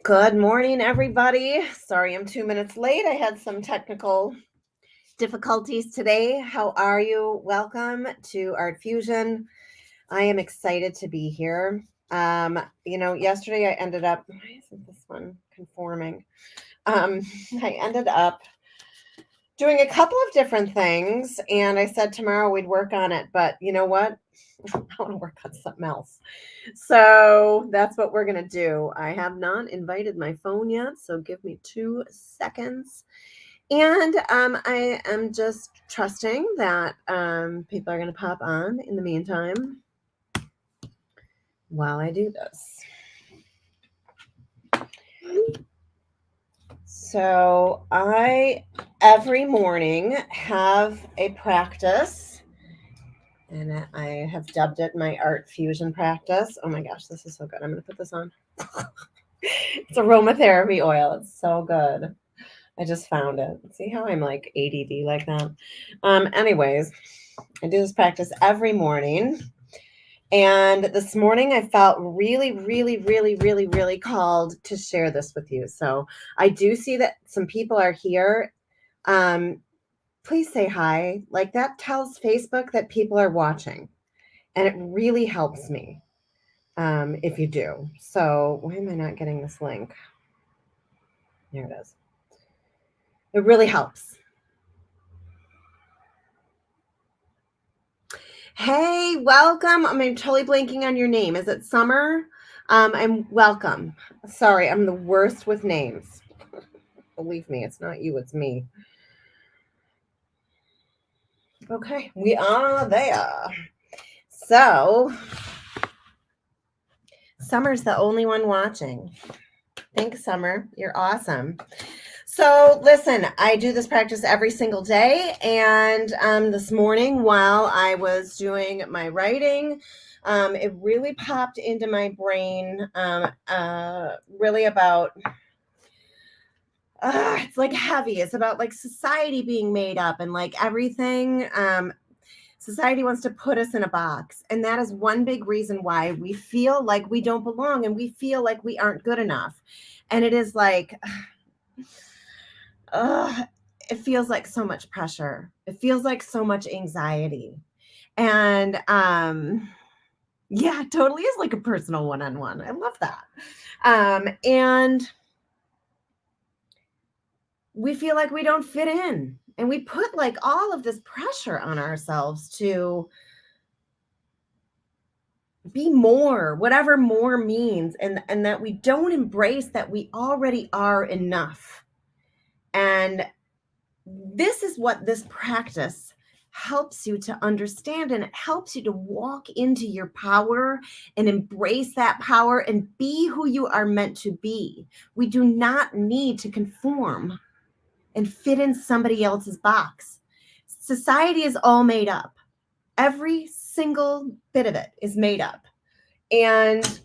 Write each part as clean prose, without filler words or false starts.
Good morning, everybody. Sorry I'm 2 minutes late. I had some technical difficulties today. How are you? Welcome to ArtFusion. I am excited to be here. Yesterday I ended up, why isn't this one conforming? I ended up doing a couple of different things, and I said tomorrow we'd work on it, but you know what? I want to work on something else. So that's what we're going to do. I have not invited my phone yet, so give me 2 seconds. And I am just trusting that people are going to pop on in the meantime while I do this. So I, every morning, have a practice, and I have dubbed it my ArtFusion practice. Oh my gosh, this is so good. I'm going to put this on. It's aromatherapy oil. It's so good. I just found it. See how I'm like ADD like that? Anyways, I do this practice every morning. And this morning I felt really, really, really, really, really called to share this with you. So I do see that some people are here. Please say hi. Like that tells Facebook that people are watching. And it really helps me if you do. So why am I not getting this link? There it is. It really helps. Hey, welcome. I'm totally blanking on your name. Is it Summer? I'm welcome. Sorry, I'm the worst with names. Believe me, it's not you, it's me. Okay, we are there. So, Summer's the only one watching. Thanks, Summer. You're awesome. So listen, I do this practice every single day. And this morning while I was doing my writing, it really popped into my brain really about, it's like heavy. It's about like society being made up and like everything. Society wants to put us in a box. And that is one big reason why we feel like we don't belong and we feel like we aren't good enough. And it is like... it feels like so much pressure. It feels like so much anxiety. And yeah, it totally is like a personal one-on-one. I love that. And we feel like we don't fit in. And we put like all of this pressure on ourselves to be more, whatever more means, and that we don't embrace that we already are enough. And this is what this practice helps you to understand, and it helps you to walk into your power and embrace that power and be who you are meant to be. We do not need to conform and fit in somebody else's box. Society is all made up. Every single bit of it is made up. And,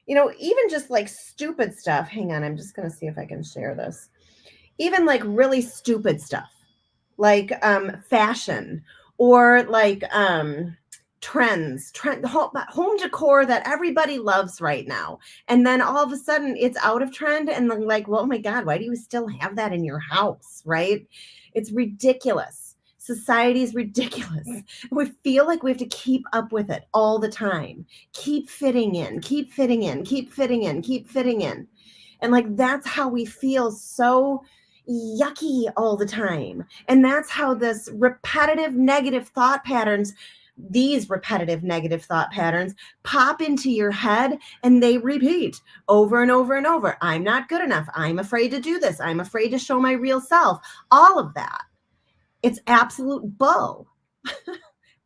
even just like stupid stuff. Hang on, I'm just going to see if I can share this. Even like really stupid stuff, like fashion or like trends, home decor that everybody loves right now. And then all of a sudden it's out of trend and then like, well, oh my God, why do you still have that in your house, right? It's ridiculous. Society is ridiculous. We feel like we have to keep up with it all the time. Keep fitting in, keep fitting in, keep fitting in, keep fitting in. And like, that's how we feel so yucky all the time. And that's how this repetitive negative thought patterns, these repetitive negative thought patterns pop into your head and they repeat over and over and over. I'm not good enough. I'm afraid to do this. I'm afraid to show my real self. All of that. It's absolute bull.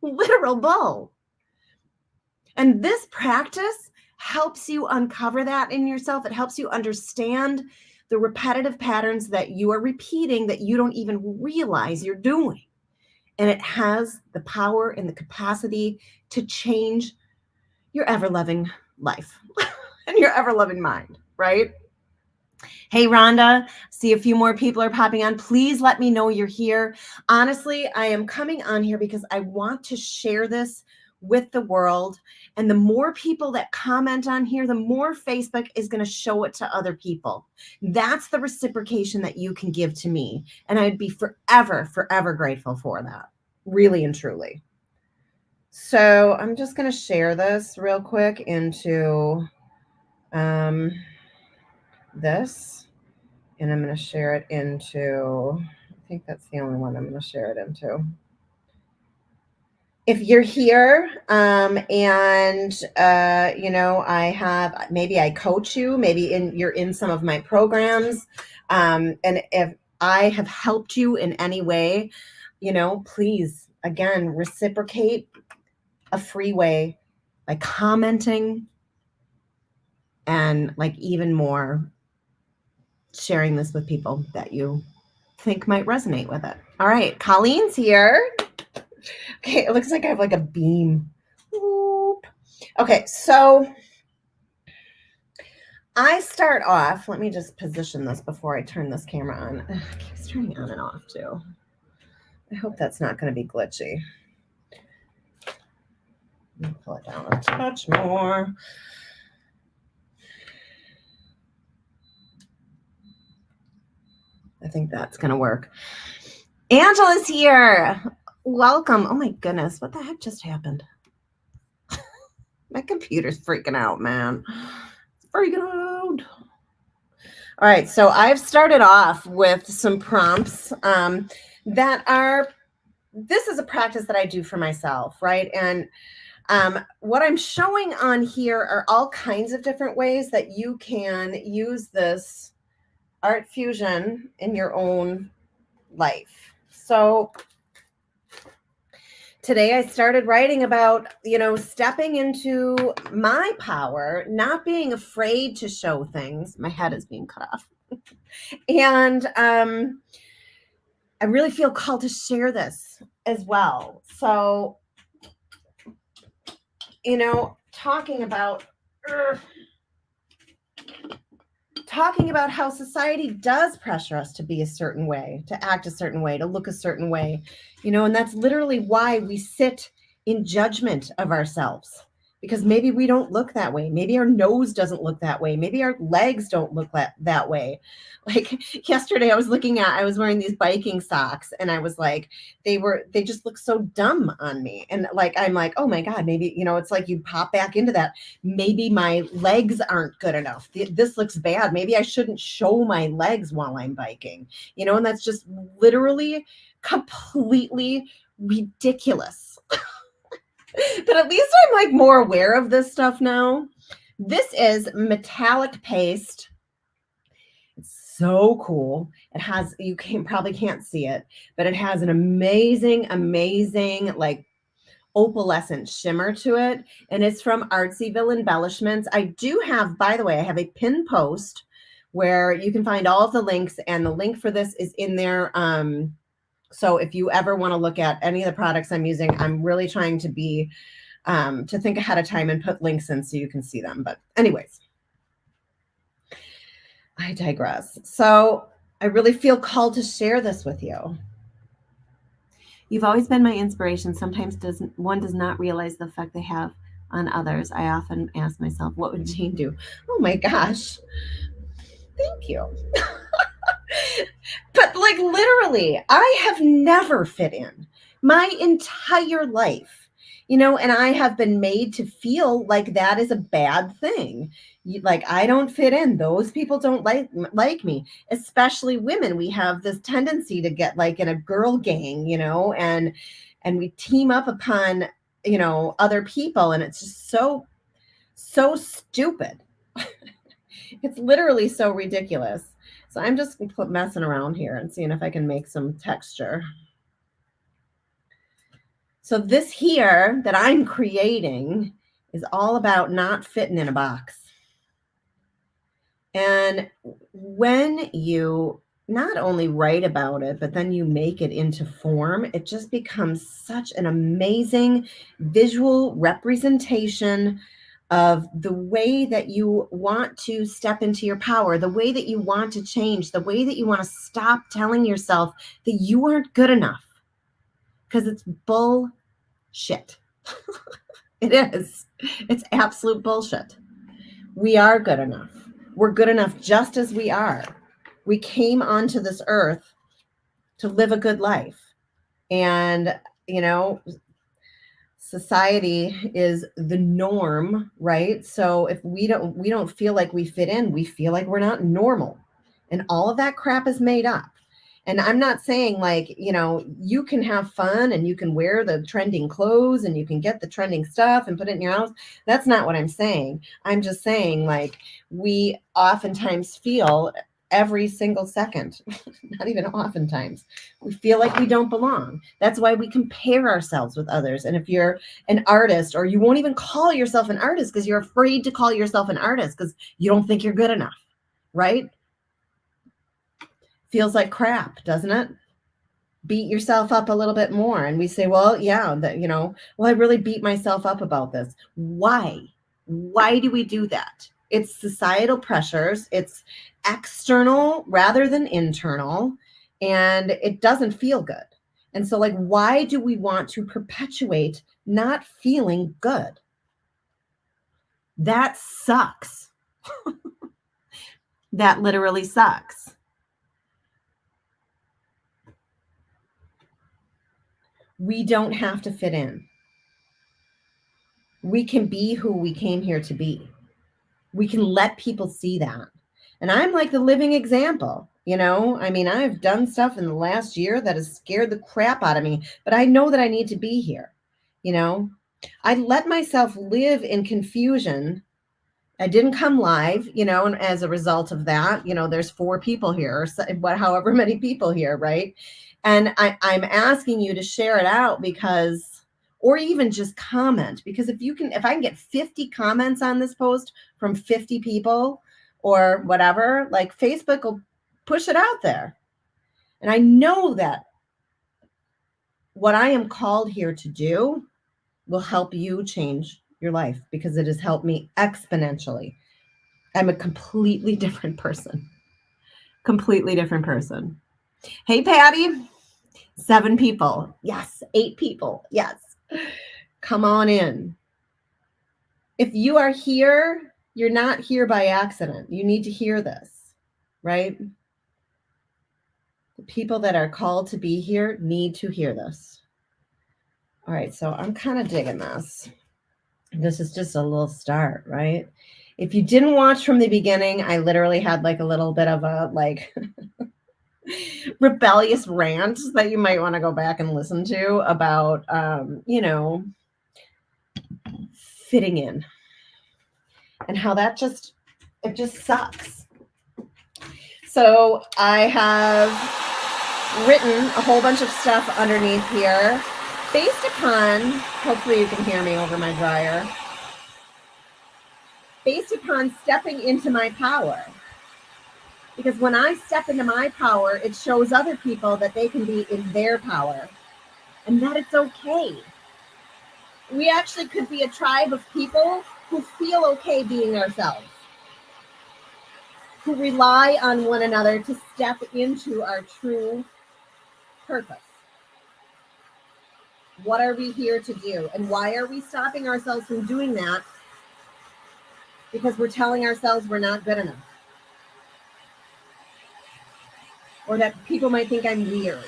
Literal bull. And this practice helps you uncover that in yourself. It helps you understand the repetitive patterns that you are repeating that you don't even realize you're doing. And it has the power and the capacity to change your ever-loving life and your ever-loving mind, right? Hey, Rhonda, see a few more people are popping on. Please let me know you're here. Honestly, I am coming on here because I want to share this with the world. And the more people that comment on here, the more Facebook is going to show it to other people. That's the reciprocation that you can give to me. And I'd be forever, forever grateful for that. Really and truly. So I'm just going to share this real quick into this. And I'm going to share it into, I think that's the only one I'm going to share it into. If you're here I have, maybe I coach you, maybe you're in some of my programs, and if I have helped you in any way, please, again, reciprocate a free way by commenting, and like even more, sharing this with people that you think might resonate with it. All right, Colleen's here. Okay, it looks like I have like a beam. Whoop. Okay, so I start off, let me just position this before I turn this camera on. It keeps turning on and off too. I hope that's not going to be glitchy. Let me pull it down a touch more. I think that's going to work. Angela's here. Welcome. Oh my goodness, what the heck just happened? My computer's freaking out, man. It's freaking out. All right, so I've started off with some prompts that are, this is a practice that I do for myself, right? And what I'm showing on here are all kinds of different ways that you can use this ArtFusion in your own life. So today I started writing about, stepping into my power, not being afraid to show things. My head is being cut off. And I really feel called to share this as well. So, talking about how society does pressure us to be a certain way, to act a certain way, to look a certain way, and that's literally why we sit in judgment of ourselves, because maybe we don't look that way. Maybe our nose doesn't look that way. Maybe our legs don't look that way. Like yesterday I was wearing these biking socks, and I was like, they just look so dumb on me. And I'm like, oh my God, maybe, it's like you pop back into that. Maybe my legs aren't good enough. This looks bad. Maybe I shouldn't show my legs while I'm biking, and that's just literally completely ridiculous. But at least I'm like more aware of this stuff now. This is metallic paste. It's so cool. It has, you probably can't see it, but it has an amazing like opalescent shimmer to it. And it's from Artsyville Embellishments. I do have, by the way, I have a pin post where you can find all of the links, and the link for this is in there. So if you ever want to look at any of the products I'm using, I'm really trying to be, to think ahead of time and put links in so you can see them. But anyways, I digress. So I really feel called to share this with you. You've always been my inspiration. Sometimes one does not realize the effect they have on others. I often ask myself, what would Jane do? Oh my gosh. Thank you. But like literally, I have never fit in my entire life, and I have been made to feel like that is a bad thing. Like I don't fit in. Those people don't like me, especially women. We have this tendency to get like in a girl gang, and we team up upon, other people. And it's just so stupid. It's literally so ridiculous. So I'm just messing around here and seeing if I can make some texture. So this here that I'm creating is all about not fitting in a box. And when you not only write about it, but then you make it into form, it just becomes such an amazing visual representation of the way that you want to step into your power, the way that you want to change, the way that you want to stop telling yourself that you aren't good enough, because it's bullshit. It is. It's absolute bullshit. We are good enough. We're good enough just as we are. We came onto this earth to live a good life. And, you know, society is the norm, right? So if we don't feel like we fit in, we feel like we're not normal. And all of that crap is made up. And I'm not saying like, you can have fun and you can wear the trending clothes and you can get the trending stuff and put it in your house. That's not what I'm saying. I'm just saying like we oftentimes feel every single second, not even oftentimes, we feel like we don't belong. That's why we compare ourselves with others. And if you're an artist, or you won't even call yourself an artist because you're afraid to call yourself an artist because you don't think you're good enough, right? Feels like crap, doesn't it? Beat yourself up a little bit more. And we say, well, yeah, well, I really beat myself up about this. Why? Why do we do that? It's societal pressures. It's external rather than internal. And it doesn't feel good. And so, like, why do we want to perpetuate not feeling good? That sucks. That literally sucks. We don't have to fit in. We can be who we came here to be. We can let people see that. And I'm like the living example. I mean, I've done stuff in the last year that has scared the crap out of me, but I know that I need to be here. I let myself live in confusion. I didn't come live, and as a result of that, there's 4 people here, or however many people here, right? And I'm asking you to share it out because, or even just comment, because if I can get 50 comments on this post from 50 people or whatever, like Facebook will push it out there. And I know that what I am called here to do will help you change your life because it has helped me exponentially. I'm a completely different person. Completely different person. Hey, Patty. 7 people. Yes. 8 people. Yes. Come on in. If you are here, you're not here by accident. You need to hear this, right? The people that are called to be here need to hear this. All right. So I'm kind of digging this. This is just a little start, right? If you didn't watch from the beginning, I literally had like a little bit of a rebellious rant that you might want to go back and listen to about, fitting in and how it just sucks. So I have written a whole bunch of stuff underneath here based upon, hopefully you can hear me over my dryer, based upon stepping into my power. Because when I step into my power, it shows other people that they can be in their power and that it's okay. We actually could be a tribe of people who feel okay being ourselves, who rely on one another to step into our true purpose. What are we here to do? And why are we stopping ourselves from doing that? Because we're telling ourselves we're not good enough. Or that people might think I'm weird.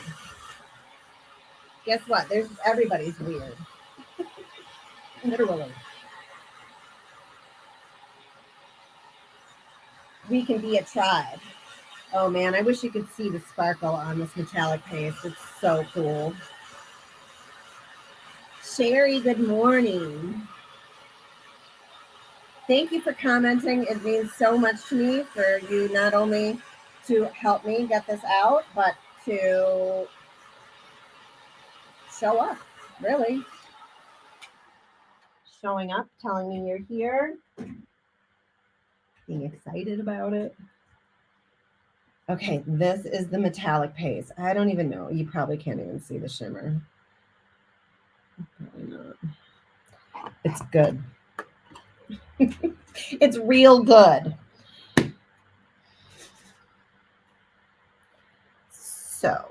Guess what? Everybody's weird. Literally. We can be a tribe. Oh man, I wish you could see the sparkle on this metallic paste. It's so cool. Sherry, good morning. Thank you for commenting. It means so much to me for you not only to help me get this out, but to show up, really. Showing up, telling me you're here, being excited about it. Okay, this is the metallic paste. I don't even know. You probably can't even see the shimmer. Probably not. It's good. It's real good. So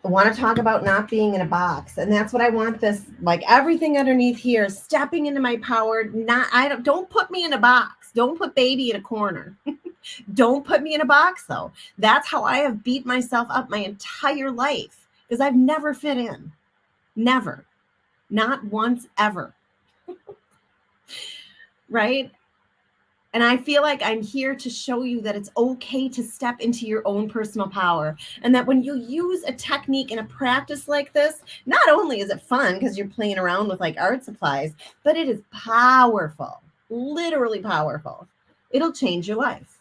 I want to talk about not being in a box, and that's what I want this, like everything underneath here, stepping into my power. Don't put me in a box. Don't put baby in a corner. Don't put me in a box though. That's how I have beat myself up my entire life because I've never fit in. Never. Not once ever. Right? And I feel like I'm here to show you that it's okay to step into your own personal power. And that when you use a technique and a practice like this, not only is it fun because you're playing around with like art supplies, but it is powerful, literally powerful. It'll change your life.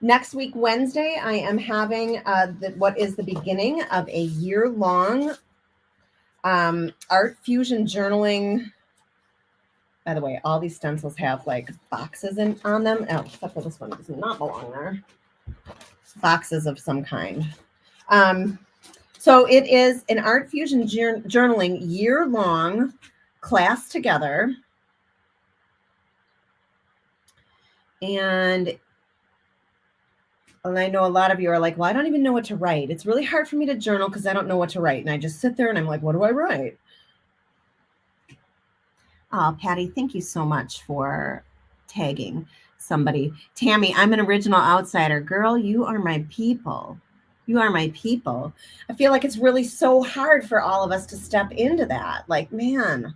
Next week, Wednesday, I am having what is the beginning of a year-long ArtFusion journaling. By the way, all these stencils have like boxes on them. Oh, except for this one does not belong there. Boxes of some kind. So it is an ArtFusion journaling year-long class together. And I know a lot of you are like, well, I don't even know what to write. It's really hard for me to journal because I don't know what to write. And I just sit there and I'm like, what do I write? Oh, Patty, thank you so much for tagging somebody. Tammy, I'm an original outsider. Girl, you are my people. You are my people. I feel like it's really so hard for all of us to step into that. Like, man,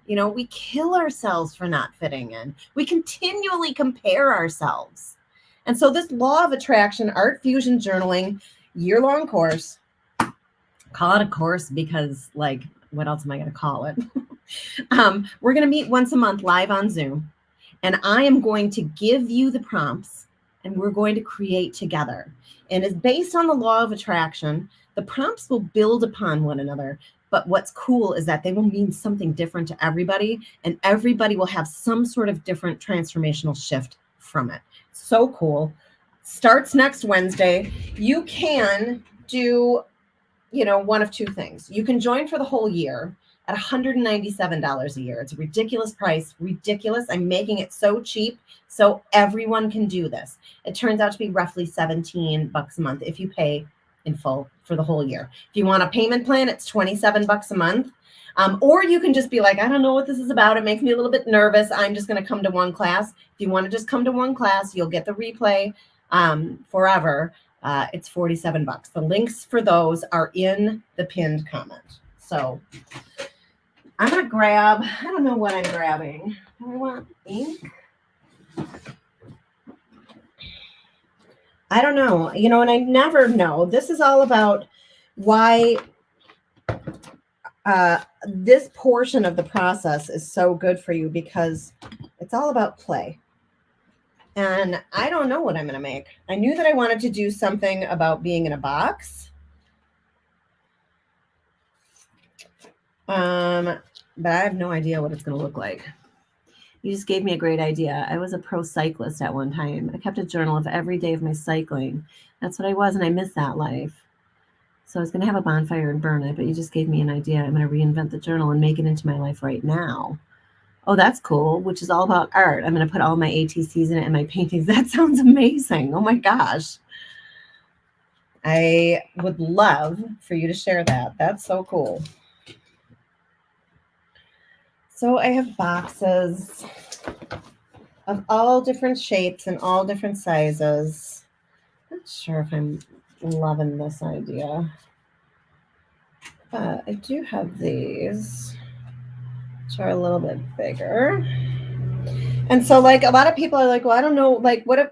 you know, we kill ourselves for not fitting in. We continually compare ourselves. And so this law of attraction, ArtFusion journaling, year-long course, call it a course because, like, what else am I going to call it? We're going to meet once a month live on Zoom, and I am going to give you the prompts, and we're going to create together. And it's based on the law of attraction. The prompts will build upon one another, but what's cool is that they will mean something different to everybody, and everybody will have some sort of different transformational shift from it. So cool. Starts next Wednesday. You can do, you know, one of two things. You can join for the whole year at $197 a year. It's a ridiculous price. Ridiculous. I'm making it so cheap so everyone can do this. It turns out to be roughly $17 a month if you pay in full for the whole year. If you want a payment plan, it's $27 a month. Or you can just be like, I don't know what this is about. It makes me a little bit nervous. I'm just going to come to one class. If you want to just come to one class, you'll get the replay forever. It's $47. The links for those are in the pinned comment. So I'm going to grab, I don't know what I'm grabbing. Do I want ink? I don't know. You know, and I never know. This is all about why this portion of the process is so good for you, because it's all about play. And I don't know what I'm going to make. I knew that I wanted to do something about being in a box. But I have no idea what it's going to look like. You just gave me a great idea. I was a pro cyclist at one time. I kept a journal of every day of my cycling. That's what I was, and I miss that life. So I was going to have a bonfire and burn it, but you just gave me an idea. I'm going to reinvent the journal and make it into my life right now. Oh, that's cool, which is all about art. I'm going to put all my ATCs in it and my paintings. That sounds amazing. Oh, my gosh. I would love for you to share that. That's so cool. So I have boxes of all different shapes and all different sizes. Not sure if I'm loving this idea. But I do have these, which are a little bit bigger. And so, like, a lot of people are like, well, I don't know, like, what if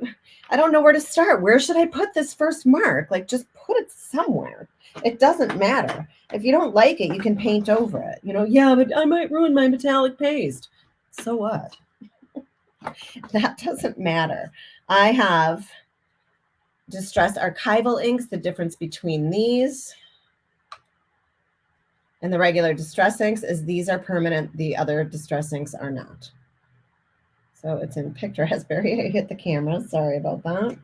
I don't know where to start? Where should I put this first mark? Like, just put it somewhere. It doesn't matter. If you don't like it, you can paint over it. You know, yeah, but I might ruin my metallic paste. So what? That doesn't matter. I have distressed archival inks. The difference between these and the regular distress inks is these are permanent. The other distress inks are not. So it's in Picked Raspberry. I hit the camera. Sorry about that.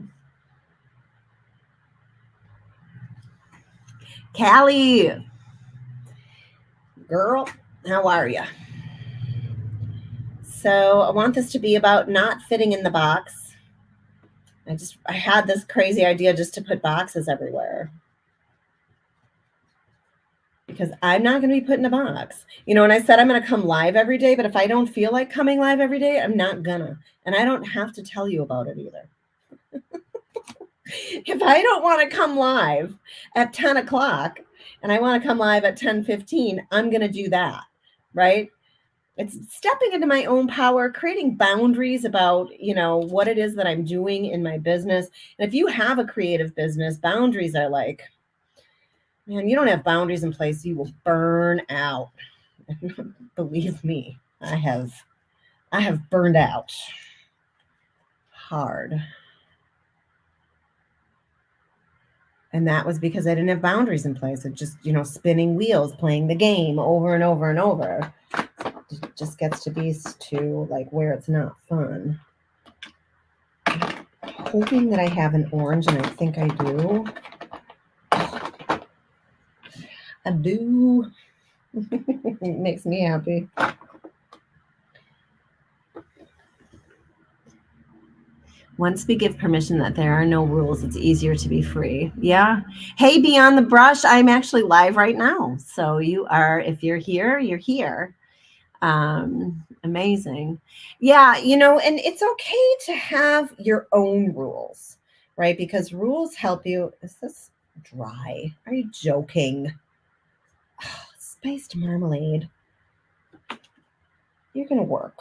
Callie, girl, how are you? So I want this to be about not fitting in the box. I had this crazy idea just to put boxes everywhere. Because I'm not going to be put in a box. You know, and I said I'm going to come live every day, but if I don't feel like coming live every day, I'm not gonna. And I don't have to tell you about it either. If I don't want to come live at 10 o'clock and I want to come live at 10:15, I'm going to do that, right? It's stepping into my own power, creating boundaries about, you know, what it is that I'm doing in my business. And if you have a creative business, boundaries are like, man, you don't have boundaries in place, you will burn out. Believe me, I have burned out hard. And that was because I didn't have boundaries in place. It just, you know, spinning wheels, playing the game over and over and over. It just gets to be to like where it's not fun. I'm hoping that I have an orange, and I think I do. I do. It makes me happy. Once we give permission that there are no rules, it's easier to be free. Yeah. Hey, Beyond the Brush, I'm actually live right now. So you are, if you're here, you're here. Amazing. Yeah, you know, and it's okay to have your own rules, right? Because rules help you. Is this dry? Are you joking? Oh, spiced marmalade. You're going to work.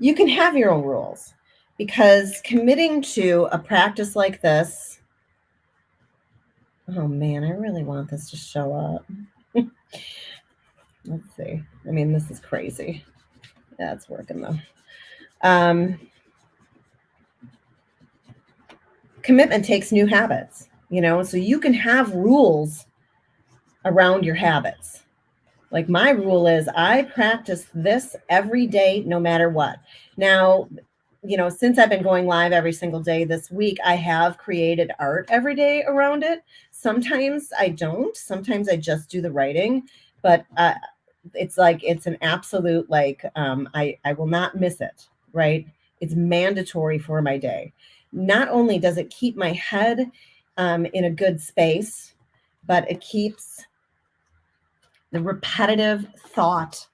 You can have your own rules because committing to a practice like this, oh man, I really want this to show up. Let's see. I mean, this is crazy. Yeah, it's working though. Commitment takes new habits, you know, so you can have rules around your habits. Like my rule is I practice this every day, no matter what. Now, you know, since I've been going live every single day this week, I have created art every day around it. Sometimes I don't. Sometimes I just do the writing, but it's like it's an absolute like I will not miss it, right? It's mandatory for my day. Not only does it keep my head in a good space, but it keeps the repetitive thought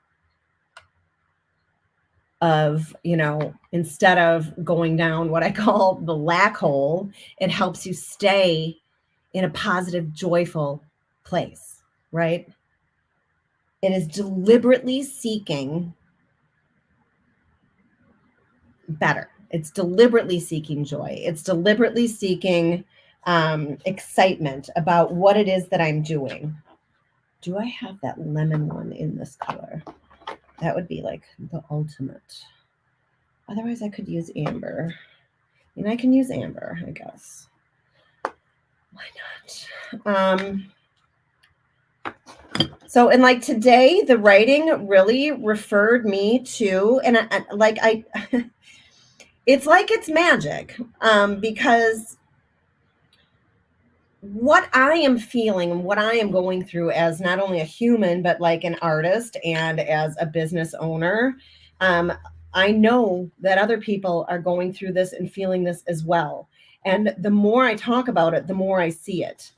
of, you know, instead of going down what I call the lack hole, it helps you stay in a positive, joyful place, right? It is deliberately seeking better. It's deliberately seeking joy. It's deliberately seeking excitement about what it is that I'm doing. Do I have that lemon one in this color? That would be like the ultimate. Otherwise, I could use amber. And I can use amber, I guess. Why not? So, and like today, the writing really referred me to, and it's like it's magic because what I am feeling and what I am going through as not only a human, but like an artist and as a business owner, I know that other people are going through this and feeling this as well. And the more I talk about it, the more I see it.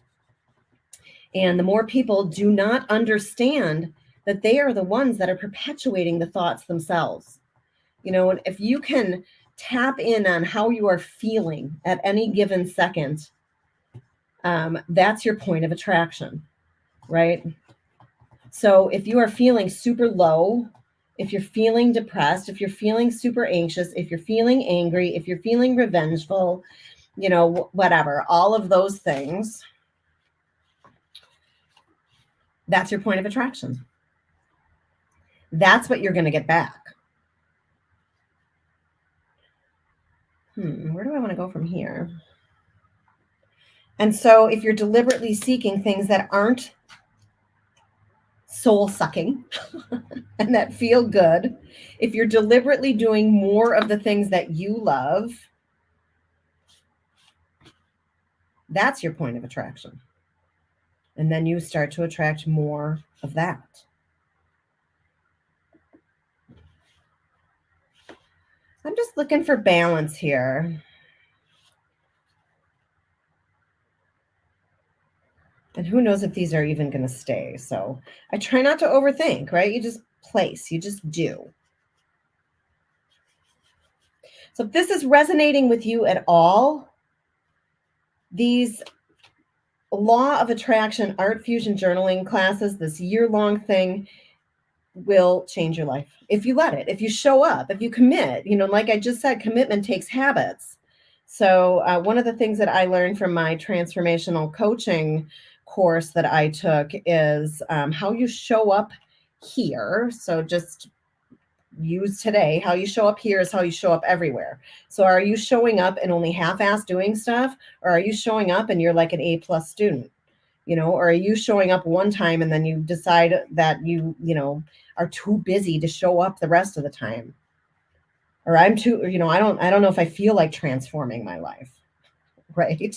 And the more people do not understand that they are the ones that are perpetuating the thoughts themselves. You know, and if you can tap in on how you are feeling at any given second, that's your point of attraction, right? So if you are feeling super low, if you're feeling depressed, if you're feeling super anxious, if you're feeling angry, if you're feeling revengeful, you know, whatever, all of those things, that's your point of attraction. That's what you're going to get back. Where do I want to go from here? And so if you're deliberately seeking things that aren't soul sucking and that feel good, if you're deliberately doing more of the things that you love, that's your point of attraction. And then you start to attract more of that. I'm just looking for balance here. And who knows if these are even going to stay. So I try not to overthink, right? You just place, you just do. So if this is resonating with you at all, these law of attraction ArtFusion journaling classes, this year-long thing, will change your life if you let it, if you show up, if you commit. Like I just said, commitment takes habits. So one of the things that I learned from my transformational coaching course that I took is how you show up here. So just use today. How you show up here is how you show up everywhere. So are you showing up and only half-assed doing stuff, or are you showing up and you're like an A+ student? Or are you showing up one time and then you decide that you are too busy to show up the rest of the time? Or I'm too, I don't know if I feel like transforming my life, right?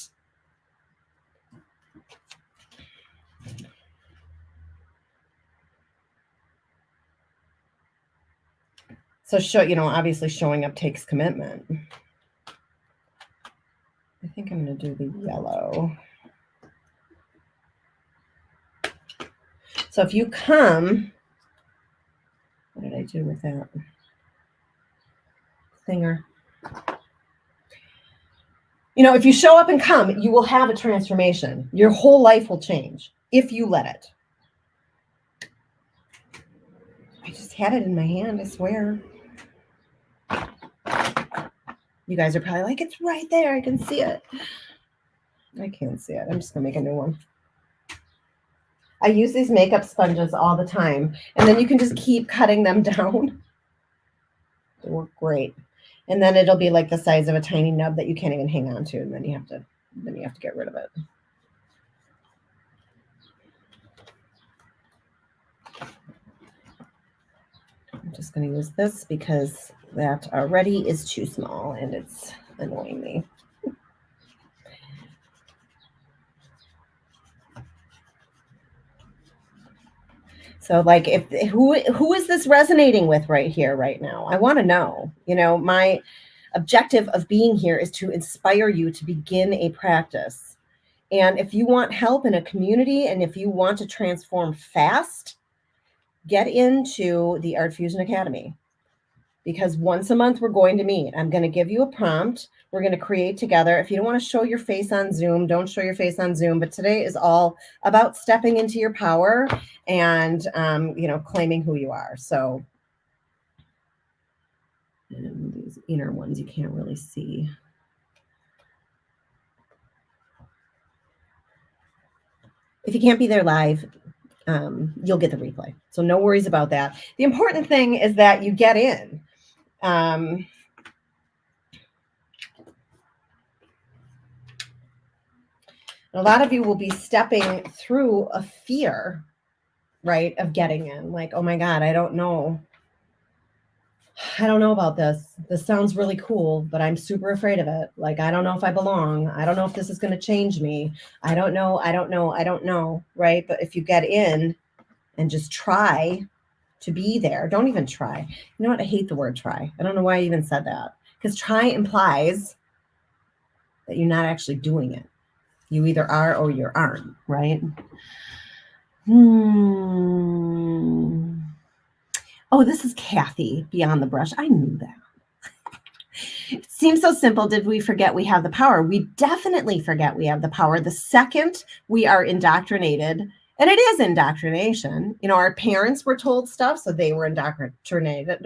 So obviously showing up takes commitment. I think I'm going to do the yellow. So if you come, what did I do with that thinger? If you show up and come, you will have a transformation. Your whole life will change if you let it. I just had it in my hand, I swear. You guys are probably like, it's right there. I can see it. I can't see it. I'm just going to make a new one. I use these makeup sponges all the time. And then you can just keep cutting them down. They work great. And then it'll be like the size of a tiny nub that you can't even hang on to. And then you have to get rid of it. I'm just going to use this because that already is too small and it's annoying me. So like who is this resonating with right here, right now? I want to know. My objective of being here is to inspire you to begin a practice. And if you want help in a community and if you want to transform fast, get into the ArtFusion Academy. Because once a month we're going to meet. I'm going to give you a prompt. We're going to create together. If you don't want to show your face on Zoom, don't show your face on Zoom. But today is all about stepping into your power and, claiming who you are. So and these inner ones you can't really see. If you can't be there live, you'll get the replay. So no worries about that. The important thing is that you get in. A lot of you will be stepping through a fear, right, of getting in. Like, oh my God, I don't know about this. This sounds really cool, but I'm super afraid of it. Like, I don't know if I belong. I don't know if this is going to change me. I don't know, right? But if you get in and just try to be there, don't even try. You know what? I hate the word try. I don't know why I even said that. Because try implies that you're not actually doing it. You either are or you aren't, right? Oh, this is Kathy, Beyond the Brush. I knew that. It seems so simple. Did we forget we have the power? We definitely forget we have the power the second we are indoctrinated. And it is indoctrination. Our parents were told stuff, so they were indoctrinated,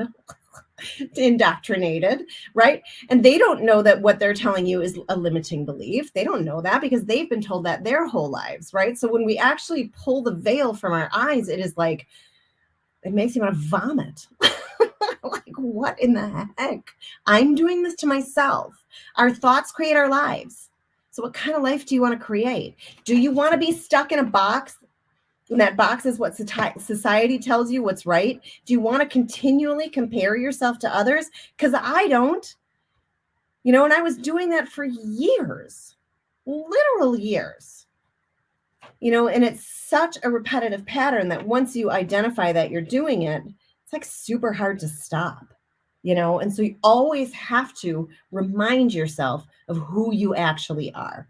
right? And they don't know that what they're telling you is a limiting belief. They don't know that because they've been told that their whole lives, right? So when we actually pull the veil from our eyes, it is like, it makes you want to vomit. Like, what in the heck? I'm doing this to myself. Our thoughts create our lives. So what kind of life do you want to create? Do you want to be stuck in a box? And that box is what society tells you what's right. Do you want to continually compare yourself to others? Because I don't. And I was doing that for years, literal years. And it's such a repetitive pattern that once you identify that you're doing it, it's like super hard to stop, and so you always have to remind yourself of who you actually are.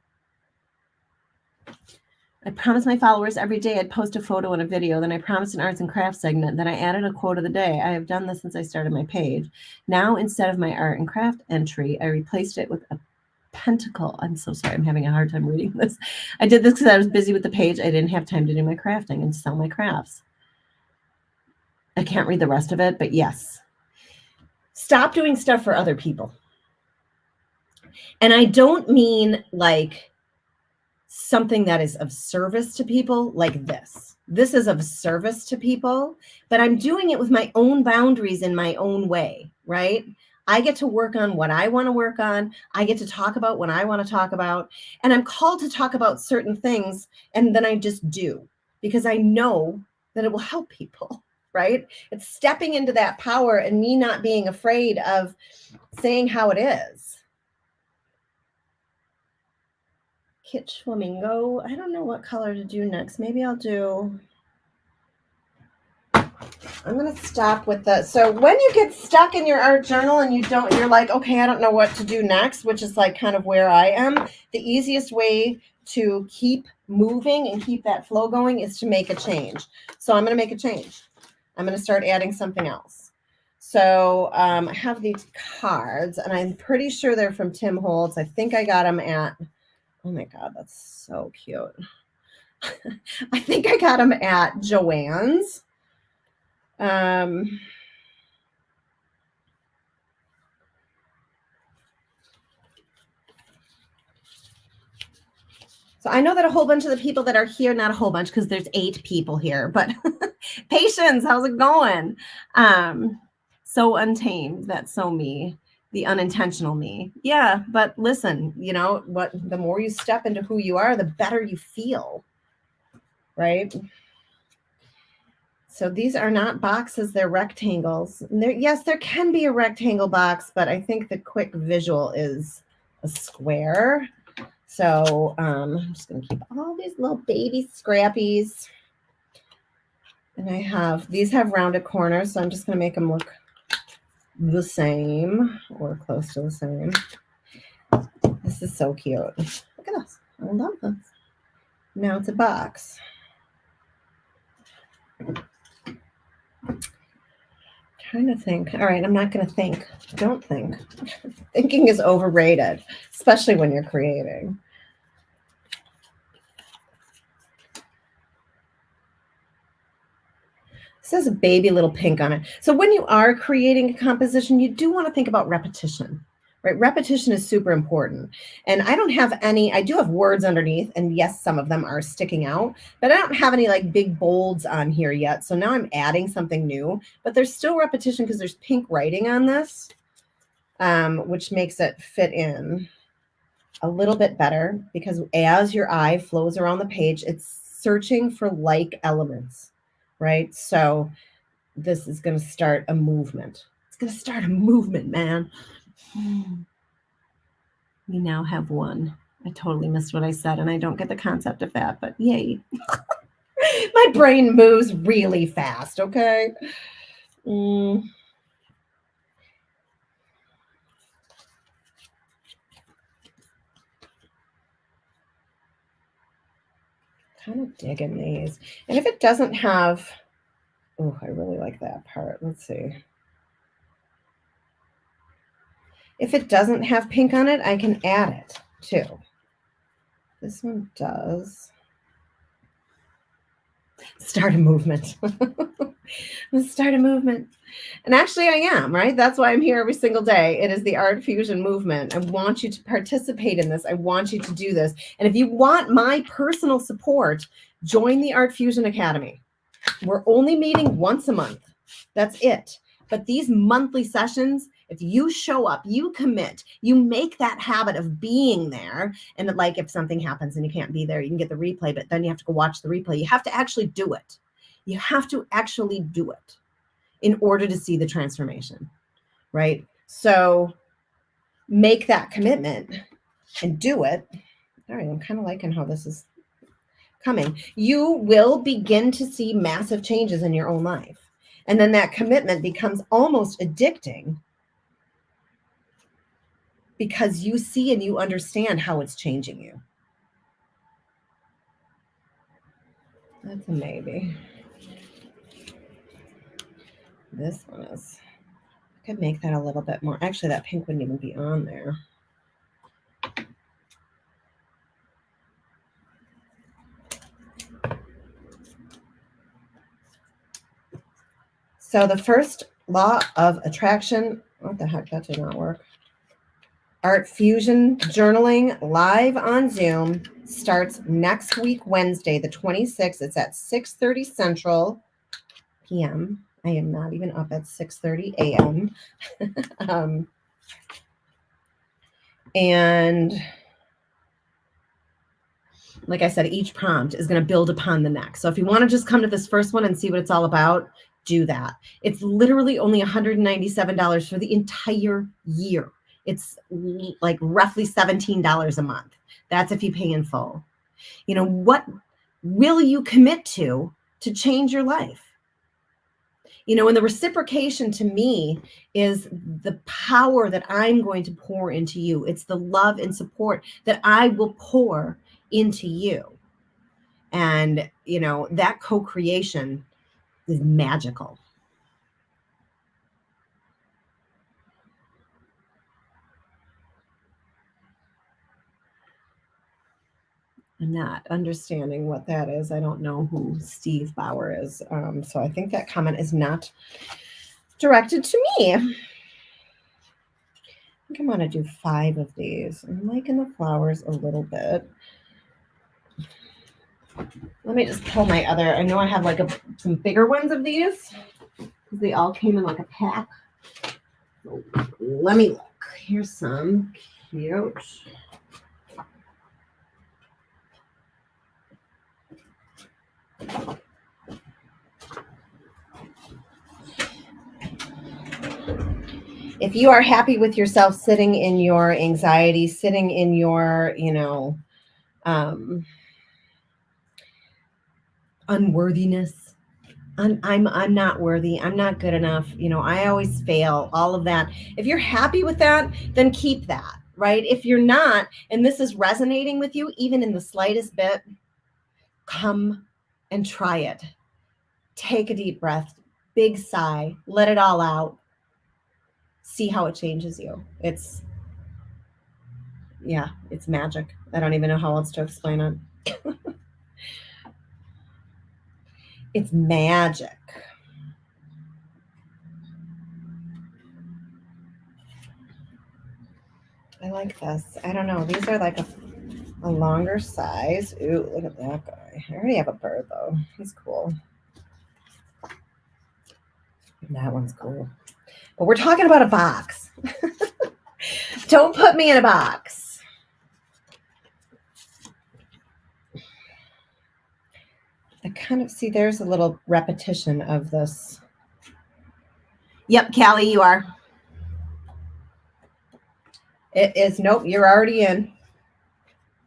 I promised my followers every day I'd post a photo and a video. Then I promised an arts and crafts segment. Then I added a quote of the day. I have done this since I started my page. Now, instead of my art and craft entry, I replaced it with a pentacle. I'm so sorry. I'm having a hard time reading this. I did this because I was busy with the page. I didn't have time to do my crafting and sell my crafts. I can't read the rest of it, but yes. Stop doing stuff for other people. And I don't mean like something that is of service to people like this. This is of service to people, but I'm doing it with my own boundaries in my own way, right? I get to work on what I want to work on. I get to talk about what I want to talk about. And I'm called to talk about certain things. And then I just do because I know that it will help people, right? It's stepping into that power and me not being afraid of saying how it is. Kitsch Flamingo. I don't know what color to do next. Maybe I'll do... I'm going to stop with the... So when you get stuck in your art journal and you're like, okay, I don't know what to do next, which is like kind of where I am, the easiest way to keep moving and keep that flow going is to make a change. So I'm going to make a change. I'm going to start adding something else. So I have these cards, and I'm pretty sure they're from Tim Holtz. I think I got them at... Oh my God, that's so cute. I think I got them at Joann's. So I know that a whole bunch of the people that are here, not a whole bunch because there's 8 people here, but Patience, how's it going? So untamed, that's so me. The unintentional me. Yeah, but listen, you know what? The more you step into who you are, the better you feel, right? So these are not boxes, they're rectangles. Yes, there can be a rectangle box, but I think the quick visual is a square. So I'm just going to keep all these little baby scrappies. And these have rounded corners, so I'm just going to make them look the same or close to the same. This is so cute. Look at this. I love this. Now it's a box. Trying to think. All right, I'm not going to think. Don't think. Thinking is overrated, especially when you're creating. This has a baby little pink on it. So when you are creating a composition, you do want to think about repetition, right? Repetition is super important. And I don't have any, I do have words underneath, and yes, some of them are sticking out, but I don't have any like big bolds on here yet. So now I'm adding something new, but there's still repetition because there's pink writing on this, which makes it fit in a little bit better because as your eye flows around the page, it's searching for like elements. Right? So this is going to start a movement. It's going to start a movement, man. We now have one. I totally missed what I said, and I don't get the concept of that, but yay. My brain moves really fast, okay? Kind of digging these. And if it doesn't have... Oh, I really like that part. Let's see. If it doesn't have pink on it, I can add it too. This one does. Start a movement. Let's start a movement. And actually I am, right? That's why I'm here every single day. It is the ArtFusion movement. I want you to participate in this. I want you to do this. And if you want my personal support, join the ArtFusion Academy. We're only meeting once a month. That's it. But these monthly sessions, if you show up, you commit, you make that habit of being there. And like if something happens and you can't be there, you can get the replay, but then you have to go watch the replay. You have to actually do it. You have to actually do it in order to see the transformation, right? So make that commitment and do it. All right, I'm kind of liking how this is coming. You will begin to see massive changes in your own life. And then that commitment becomes almost addicting because you see and you understand how it's changing you. That's a maybe. This one is, I could make that a little bit more. Actually, that pink wouldn't even be on there. So the first law of attraction, what the heck, that did not work. ArtFusion journaling live on Zoom starts next week, Wednesday, the 26th. It's at 6:30 Central p.m. I am not even up at 6:30 a.m. And like I said, each prompt is going to build upon the next. So if you want to just come to this first one and see what it's all about, do that. It's literally only $197 for the entire year. It's like roughly $17 a month. That's if you pay in full. You know, what will you commit to change your life? You know, and the reciprocation to me is the power that I'm going to pour into you. It's the love and support that I will pour into you. And, you know, that co-creation is magical. I'm not understanding what that is. I don't know who Steve Bauer is. So I think that comment is not directed to me. I think I'm going to do 5 of these. I'm liking the flowers a little bit. Let me just pull my other. I know I have like some bigger ones of these because they all came in like a pack. So let me look. Here's some cute. If you are happy with yourself sitting in your anxiety, sitting in your, you know, unworthiness, I'm not worthy, I'm not good enough, you know, I always fail, all of that. If you're happy with that, then keep that, right? If you're not, and this is resonating with you, even in the slightest bit, come and try it. Take a deep breath, big sigh, let it all out. See how it changes you. It's magic. I don't even know how else to explain it. It's magic. I like this. I don't know. These are like a longer size. Ooh, look at that guy. I already have a bird though. He's cool. That one's cool. But we're talking about a box. Don't put me in a box. I kind of see there's a little repetition of this. Yep, Callie, you are. It is, nope, you're already in.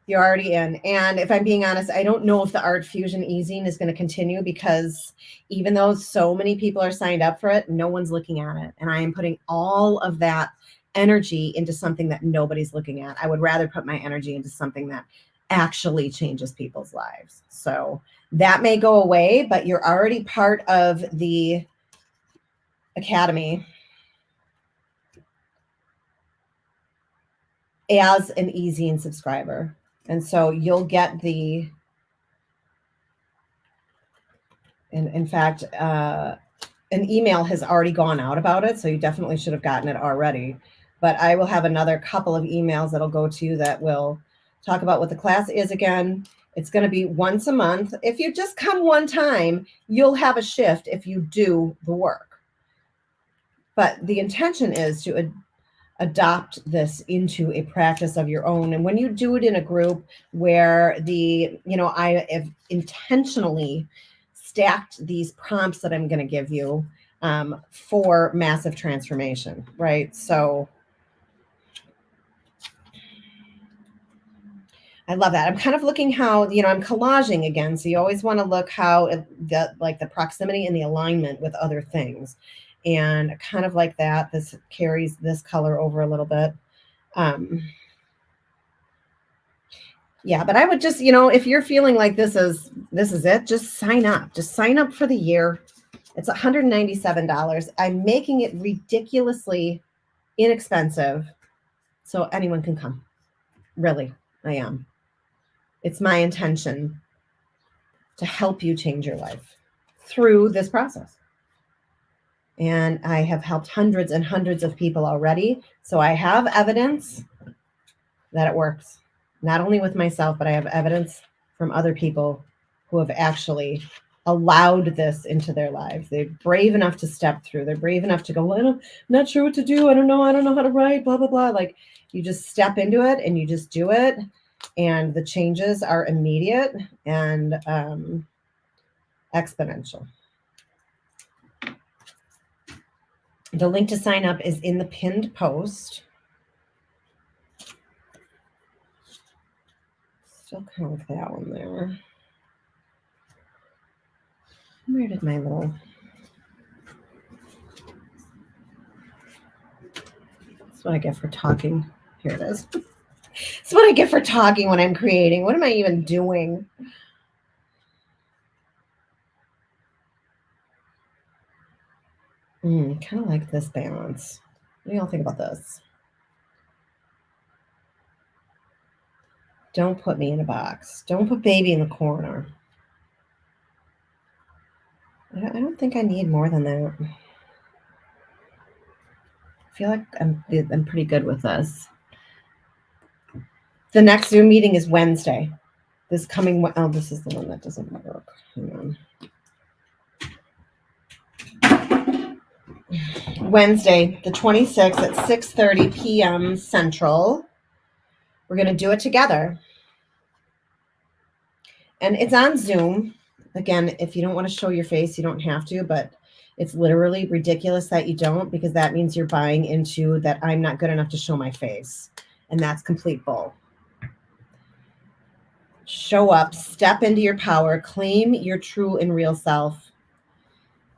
You're already in. And if I'm being honest, I don't know if the ArtFusion easing is going to continue because even though so many people are signed up for it, no one's looking at it. And I am putting all of that energy into something that nobody's looking at. I would rather put my energy into something that actually changes people's lives. So that may go away, but you're already part of the academy as an easing subscriber. And so you'll get the, in fact, an email has already gone out about it. So you definitely should have gotten it already. But I will have another couple of emails that'll go to you that will talk about what the class is again. It's going to be once a month. If you just come one time, you'll have a shift if you do the work. But the intention is to adopt this into a practice of your own. And when you do it in a group where I have intentionally stacked these prompts that I'm going to give you for massive transformation, right? So I love that. I'm kind of looking how, I'm collaging again. So you always want to look how the proximity and the alignment with other things. And kind of like that, this carries this color over a little bit. Yeah, but I would just, you know, if you're feeling like this is it, just sign up. Just sign up for the year. It's $197. I'm making it ridiculously inexpensive so anyone can come. Really, I am. It's my intention to help you change your life through this process. And I have helped hundreds and hundreds of people already. So I have evidence that it works. Not only with myself, but I have evidence from other people who have actually allowed this into their lives. They're brave enough to step through. They're brave enough to go, well, I'm not sure what to do. I don't know. I don't know how to write, blah, blah, blah. Like you just step into it and you just do it. And the changes are immediate and exponential. The link to sign up is in the pinned post. Still kind of like that one there. Where did my little... That's what I get for talking. Here it is. That's what I get for talking when I'm creating. What am I even doing? Kind of like this balance. What do y'all think about this? Don't put me in a box. Don't put baby in the corner. I don't think I need more than that. I feel like I'm pretty good with this. The next Zoom meeting is Wednesday. This coming, oh, this is the one that doesn't work. Hang on. Wednesday, the 26th at 6:30 p.m. Central. We're going to do it together. And it's on Zoom. Again, if you don't want to show your face, you don't have to, but it's literally ridiculous that you don't, because that means you're buying into that I'm not good enough to show my face. And that's complete bull. Show up, step into your power, claim your true and real self.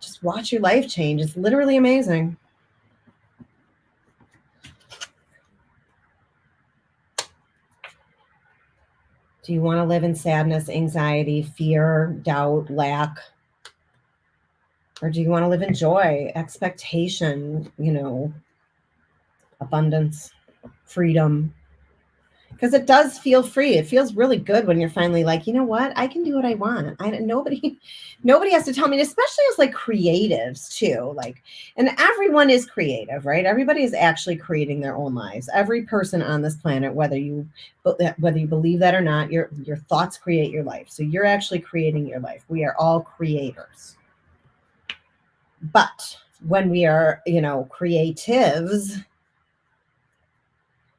Just watch your life change. It's literally amazing. Do you want to live in sadness, anxiety, fear, doubt, lack? Or do you want to live in joy, expectation, abundance, freedom? Because it does feel free. It feels really good when you're finally like, you know what? I can do what I want. Nobody has to tell me, especially as like creatives too. Like, and everyone is creative, right? Everybody is actually creating their own lives. Every person on this planet, whether you believe that or not, your thoughts create your life. So you're actually creating your life. We are all creators. But when we are, creatives,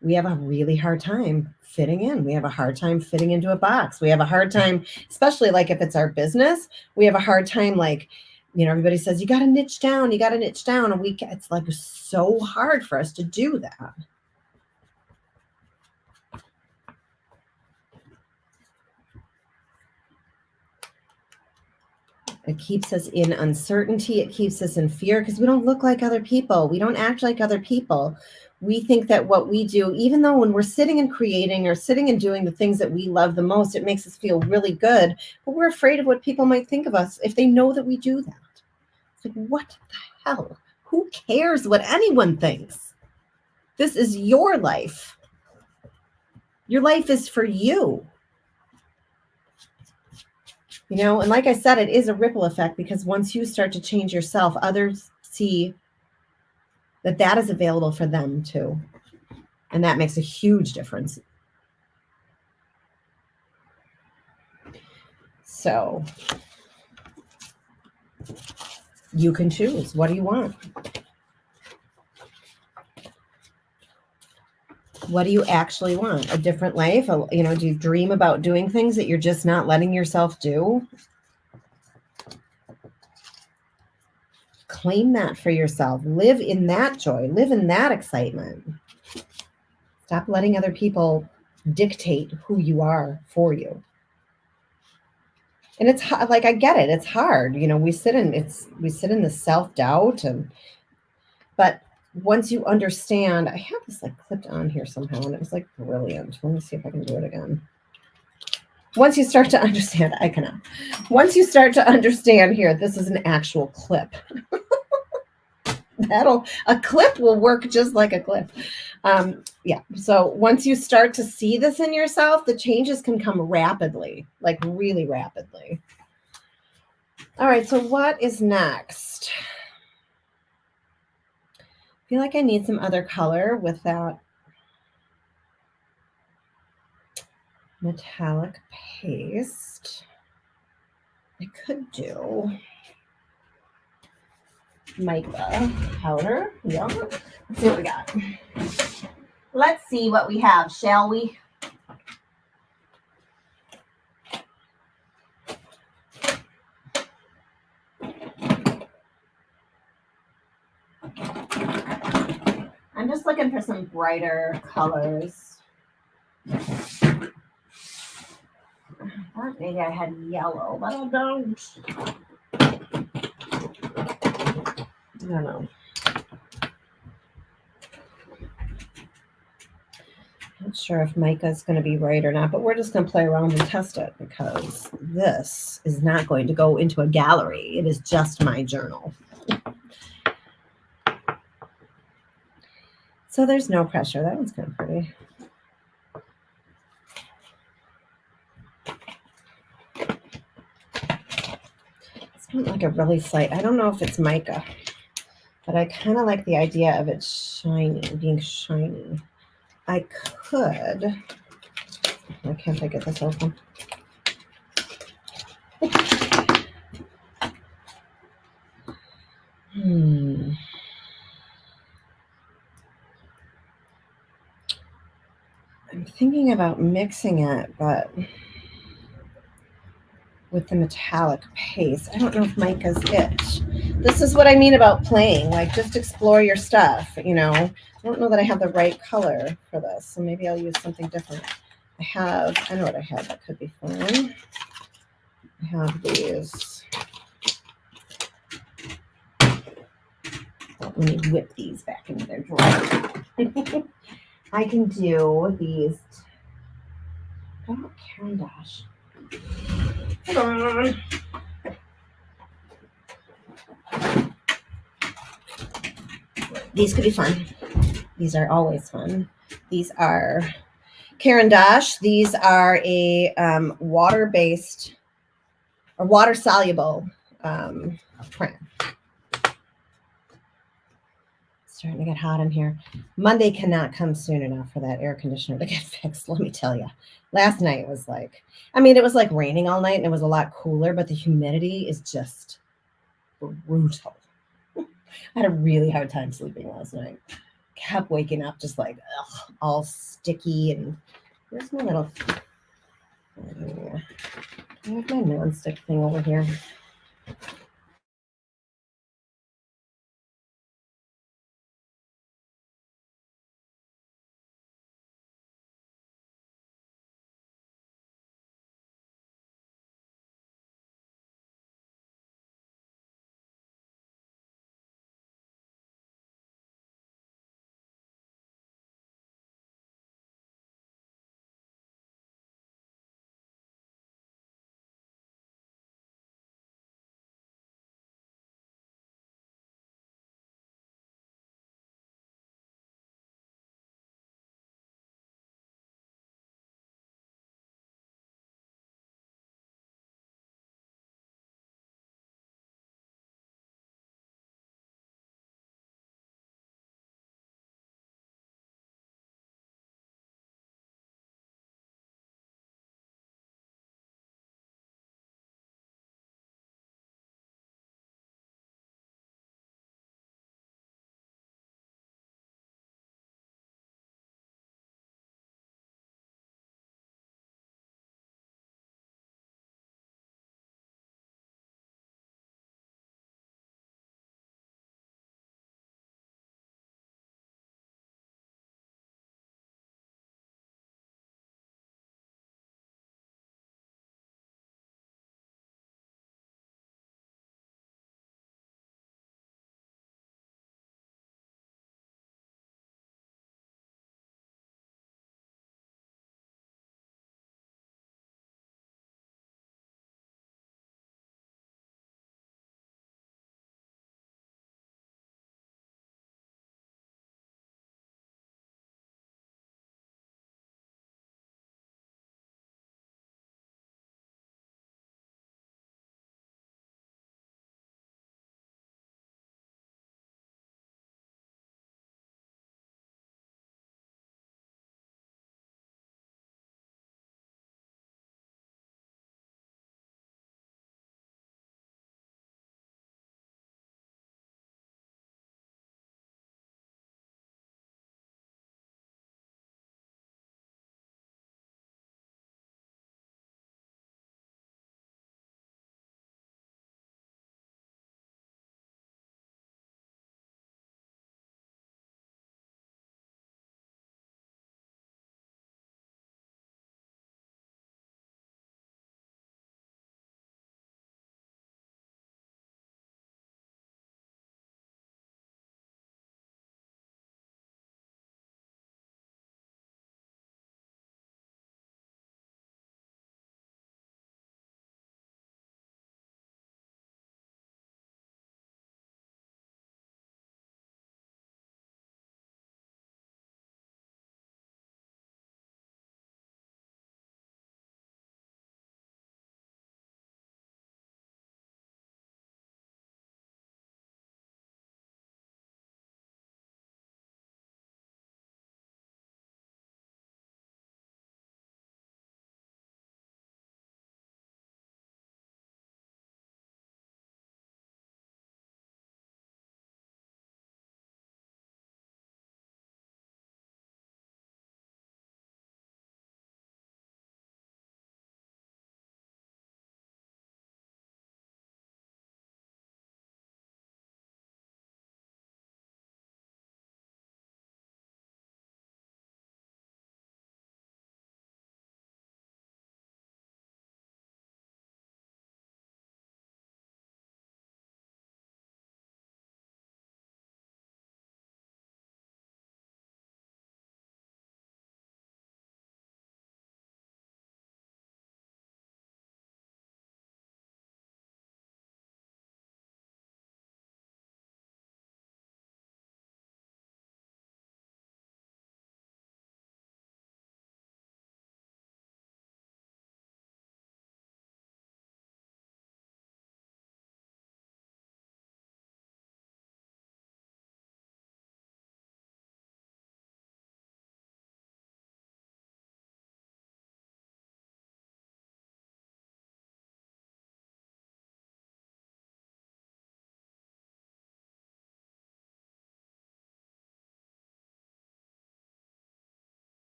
we have a really hard time fitting in. We have a hard time fitting into a box. We have a hard time, especially like if it's our business, we have a hard time, like, everybody says, you got to niche down. And it's like so hard for us to do that. It keeps us in uncertainty. It keeps us in fear because we don't look like other people. We don't act like other people. We think that what we do, even though when we're sitting and creating or sitting and doing the things that we love the most, it makes us feel really good. But we're afraid of what people might think of us if they know that we do that. It's like, what the hell? Who cares what anyone thinks? This is your life. Your life is for you. And like I said, it is a ripple effect, because once you start to change yourself, others see that is available for them too. And that makes a huge difference. So you can choose. What do you want? What do you actually want? A different life? Do you dream about doing things that you're just not letting yourself do? Claim that for yourself. Live in that joy. Live in that excitement. Stop letting other people dictate who you are for you. And it's like, I get it. It's hard. We sit in the self-doubt, but once you understand, I have this like clipped on here somehow, and it was like brilliant. Let me see if I can do it again. once you start to understand, I cannot. Once you start to understand here, this is an actual clip. A clip will work just like a clip. Yeah. So once you start to see this in yourself, the changes can come rapidly, like really rapidly. All right. So what is next? I feel like I need some other color with that metallic paste. I could do mica powder. Yeah. Let's see what we got. Let's see what we have, shall we? I'm just looking for some brighter colors. I thought maybe I had yellow, but I don't. I don't know. Not sure if mica is going to be right or not, but we're just going to play around and test it because this is not going to go into a gallery. It is just my journal. So there's no pressure. That one's kind of pretty. It's not like a really slight. I don't know if it's mica, but I kind of like the idea of it shiny, being shiny. I could. Why can't I get this open? I'm thinking about mixing it, but with the metallic paste. I don't know if mica's it. This is what I mean about playing. Like, just explore your stuff, you know. I don't know that I have the right color for this, so maybe I'll use something different. I know what I have that could be fun. I have these. Let me whip these back into their drawer. I can do these. Oh, Karen Dash. Hold on. These could be fun. These are always fun. These are Karen Dash. These are a water-based or water-soluble print. It's starting to get hot in here. Monday cannot come soon enough for that air conditioner to get fixed, let me tell you. Last night was like, it was like raining all night and it was a lot cooler, but the humidity is just brutal. I had a really hard time sleeping last night. Kept waking up just like all sticky. And where's my little? I have my nonstick thing over here.